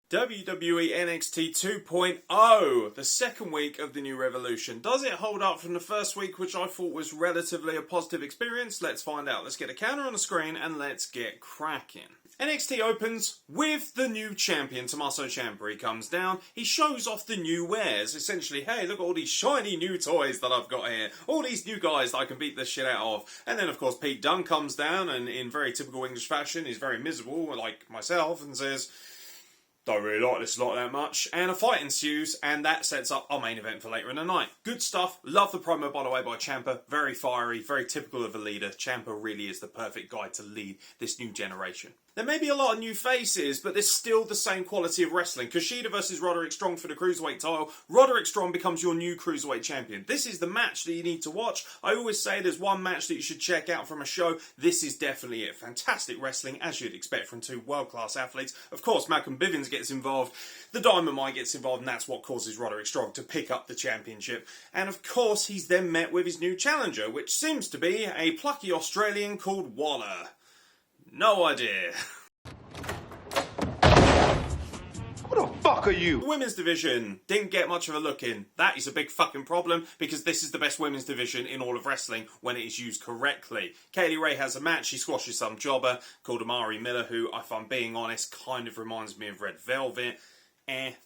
WWE NXT 2.0, the second week of the new revolution. Does it hold up from the first week, which I thought was relatively a positive experience? Let's find out. Let's get a counter on the screen and let's get cracking. NXT opens with the new champion, Tommaso Ciampa. He comes down, he shows off the new wares. Essentially, hey, look at all these shiny new toys that I've got here. All these new guys that I can beat the shit out of. And then, of course, Pete Dunne comes down and in very typical English fashion, he's very miserable, like myself, and says, don't really like this lot that much, and a fight ensues, and that sets up our main event for later in the night. Good stuff. Love the promo, by the way, by Ciampa. Very fiery, very typical of a leader. Ciampa really is the perfect guy to lead this new generation. There may be a lot of new faces, but there's still the same quality of wrestling. Kushida versus Roderick Strong for the Cruiserweight title. Roderick Strong becomes your new Cruiserweight champion. This is the match that you need to watch. I always say there's one match that you should check out from a show. This is definitely it. Fantastic wrestling, as you'd expect from two world-class athletes. Of course, Malcolm Bivens gets involved. The Diamond Mine gets involved, and that's what causes Roderick Strong to pick up the championship. And of course, he's then met with his new challenger, which seems to be a plucky Australian called Waller. No idea. Who the fuck are you? The women's division didn't get much of a look in. That is a big fucking problem because this is the best women's division in all of wrestling when it is used correctly. Kaylee Ray has a match. She squashes some jobber called Amari Miller, who, if I'm being honest, kind of reminds me of Red Velvet.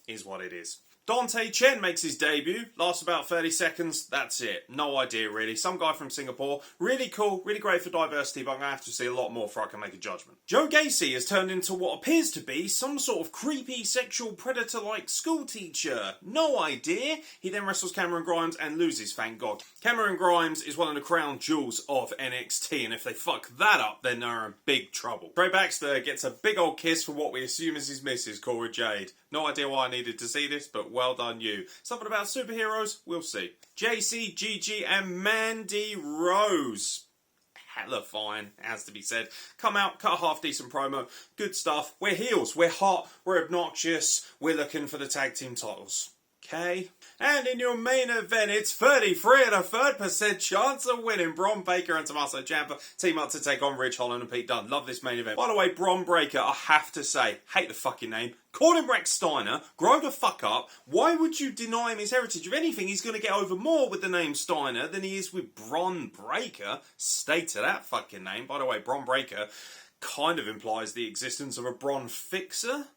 Is what it is. Dante Chen makes his debut, lasts about 30 seconds, that's it. No idea really. Some guy from Singapore, really cool, really great for diversity, but I'm going to have to see a lot more before I can make a judgment. Joe Gacy has turned into what appears to be some sort of creepy sexual predator-like school teacher. No idea. He then wrestles Cameron Grimes and loses, thank God. Cameron Grimes is one of the crown jewels of NXT, and if they fuck that up, then they're in big trouble. Trey Baxter gets a big old kiss from what we assume is his missus, Cora Jade. No idea why I needed to see this, but well done you. Something about superheroes? We'll see. JC, Gigi and Mandy Rose. Hella fine, has to be said. Come out, cut a half-decent promo. Good stuff. We're heels. We're hot. We're obnoxious. We're looking for the tag team titles. Okay? And in your main event, it's 33 and a 3% chance of winning. Bron Breakker and Tommaso Ciampa team up to take on Ridge Holland and Pete Dunne. Love this main event. By the way, Bron Breakker, I have to say, hate the fucking name. Call him Rex Steiner. Grow the fuck up. Why would you deny him his heritage? If anything, he's going to get over more with the name Steiner than he is with Bron Breakker. Stay to that fucking name. By the way, Bron Breakker kind of implies the existence of a Bron Fixer.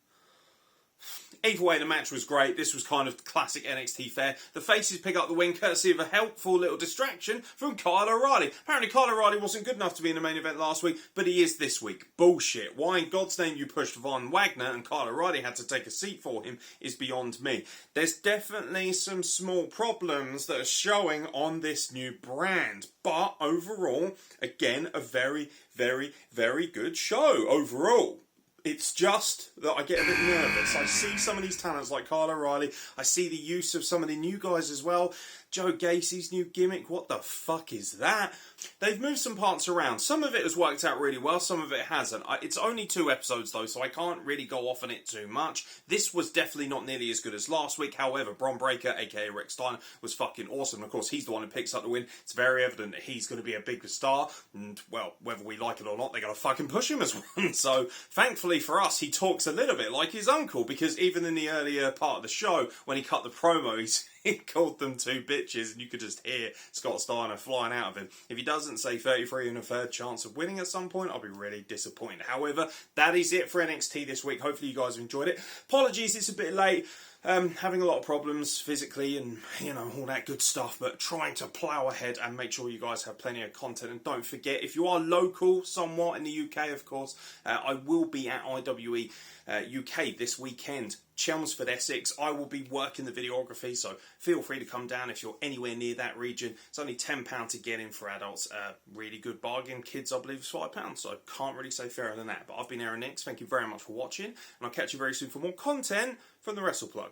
Either way, the match was great. This was kind of classic NXT fare. The faces pick up the win courtesy of a helpful little distraction from Kyle O'Reilly. Apparently Kyle O'Reilly wasn't good enough to be in the main event last week, but he is this week. Bullshit. Why in God's name you pushed Von Wagner and Kyle O'Reilly had to take a seat for him is beyond me. There's definitely some small problems that are showing on this new brand. But overall, again, a very, very, very good show overall. It's just that I get a bit nervous. I see some of these talents like Kyle O'Reilly. I see the use of some of the new guys as well. Joe Gacy's new gimmick, what the fuck is that? They've moved some parts around. Some of it has worked out really well, some of it hasn't. It's only 2 episodes though, so I can't really go off on it too much. This was definitely not nearly as good as last week. However, Bron Breakker, aka Rex Steiner, was fucking awesome. Of course, he's the one who picks up the win. It's very evident that he's going to be a big star. And, well, whether we like it or not, they're going to fucking push him as one. So, thankfully for us, he talks a little bit like his uncle. Because even in the earlier part of the show, when he cut the promo, he called them 2 bitches, and you could just hear Scott Steiner flying out of him. If he doesn't say 33 and a third chance of winning at some point, I'll be really disappointed. However, that is it for NXT this week. Hopefully you guys have enjoyed it. Apologies, it's a bit late. Having a lot of problems physically and, you know, all that good stuff, but trying to plough ahead and make sure you guys have plenty of content. And don't forget, if you are local somewhat in the UK, of course, I will be at IWE UK this weekend. Chelmsford, Essex. I will be working the videography, so feel free to come down if you're anywhere near that region. It's only £10 to get in for adults. Really good bargain. Kids, I believe, is £5, so can't really say fairer than that. But I've been Aaron Nix. Thank you very much for watching, and I'll catch you very soon for more content from the Wrestle Plug.